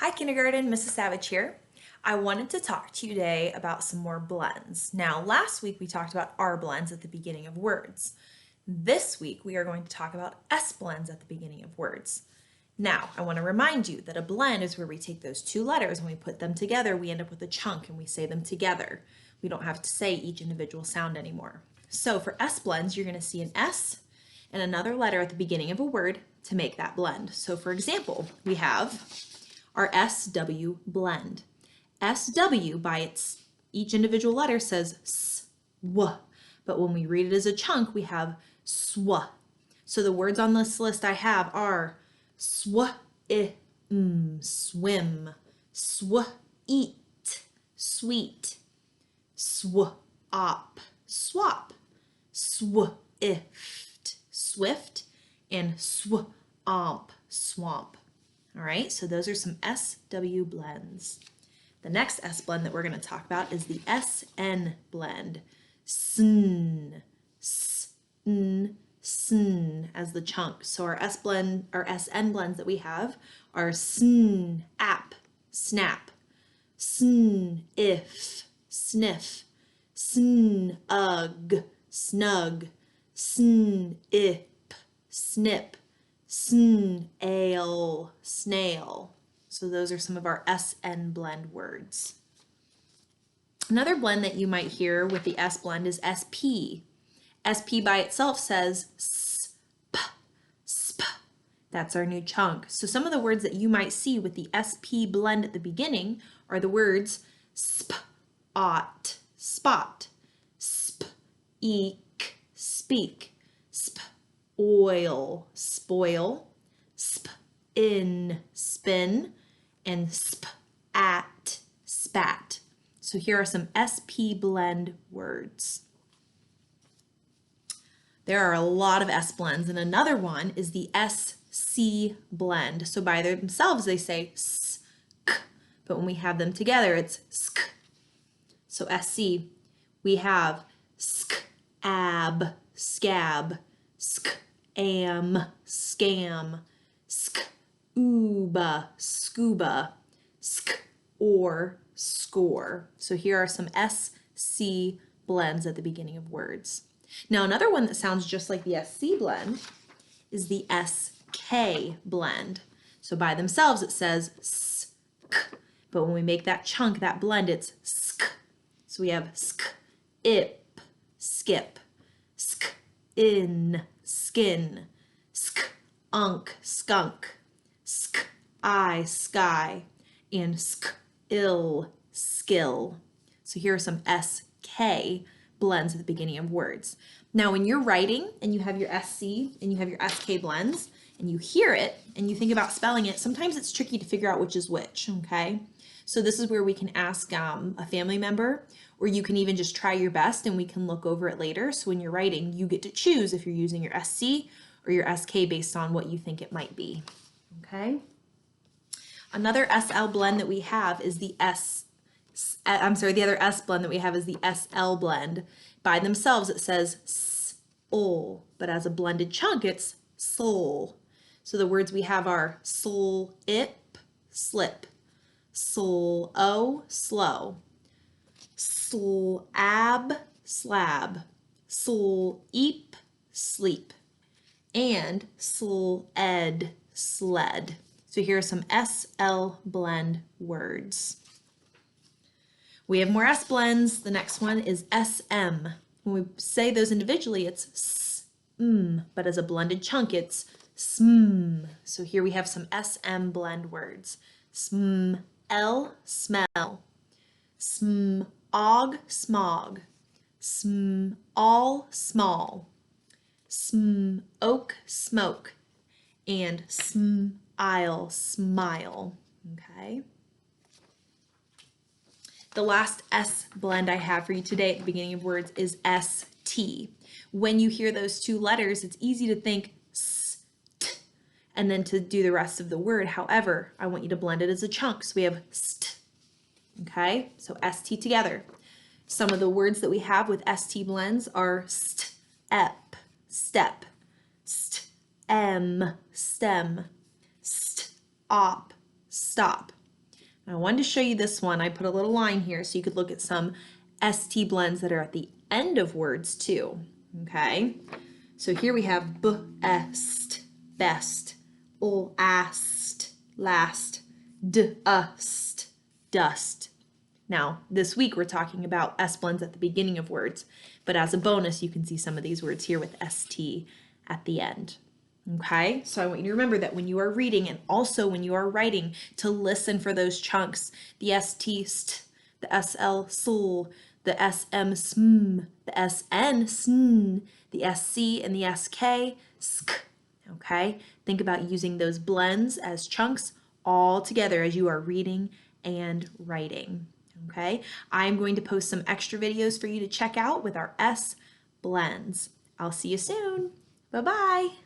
Hi kindergarten, Mrs. Savage here. I wanted to talk to you today about some more blends. Now, last week we talked about R blends at the beginning of words. This week we are going to talk about S blends at the beginning of words. Now, I want to remind you that a blend is where we take those two letters and we put them together, we end up with a chunk and we say them together. We don't have to say each individual sound anymore. So for S blends, you're going to see an S and another letter at the beginning of a word to make that blend. So for example, we have our SW blend. SW by each individual letter says SW, but when we read it as a chunk, we have SW. So the words on this list I have are SW, swim, SW, eat, sweet, SWAP, swap, SWIFT, swift, and SWAMP, swamp. All right, so those are some SW blends. The next S blend that we're going to talk about is the SN blend. SN, SN, SN as the chunk. So our SN blends that we have are SN, app, snap, SN, if, sniff, SN, snug, SN, ip, snip, snail, snail. So those are some of our SN blend words. Another blend that you might hear with the S blend is SP. SP by itself says sp, sp. That's our new chunk. So some of the words that you might see with the SP blend at the beginning are the words sp, ought, spot, sp, eek, speak, sp, oil, spoil, sp, in, spin, and sp, at, spat. So here are some SP blend words. There are a lot of S blends, and another one is the SC blend. So by themselves they say sk, but when we have them together it's sk. So SC, we have sk, ab, scab, sk, am, scam, sk, uba, scuba, sk, or score. So here are some SC blends at the beginning of words. Now another one that sounds just like the SC blend is the SK blend. So by themselves it says sk, but when we make that chunk, that blend, it's sk. So we have sk, ip, skip, sk, in, skin, sk, unk, skunk, sk, I, sky, and sk, ill, skill. So here are some SK blends at the beginning of words. Now when you're writing and you have your SC and you have your SK blends and you hear it and you think about spelling it, sometimes it's tricky to figure out which is which, okay? So this is where we can ask a family member, or you can even just try your best and we can look over it later. So when you're writing, you get to choose if you're using your SC or your SK based on what you think it might be, okay? Another SL blend that we have is the the other S blend that we have is the SL blend. By themselves it says soul, but as a blended chunk it's soul. So the words we have are soul, ip, slip, soul, o, slow, soul, ab, slab, soul, eep, sleep, and soul, ed, sled. So here are some SL blend words. We have more S blends. The next one is SM. When we say those individually, it's sm, but as a blended chunk, it's sm. So here we have some SM blend words. Smell, smell. Smog, smog. All, small. Smoke, smoke. And smile, smile. Okay. The last S blend I have for you today at the beginning of words is ST. When you hear those two letters, it's easy to think st and then to do the rest of the word. However, I want you to blend it as a chunk. So we have st, okay? So ST together. Some of the words that we have with ST blends are step, step, stem, stem, stop, stop, I wanted to show you this one. I put a little line here so you could look at some ST blends that are at the end of words too. Okay, so here we have best, best, last, last, dust, dust. Now, this week we're talking about S blends at the beginning of words, but as a bonus, you can see some of these words here with ST at the end. Okay, so I want you to remember that when you are reading and also when you are writing, to listen for those chunks, the ST, st, the SL, sl, the SM, sm, the SN, sn, the SC and the SK, sk. Okay, think about using those blends as chunks all together as you are reading and writing. Okay, I'm going to post some extra videos for you to check out with our S blends. I'll see you soon. Bye-bye.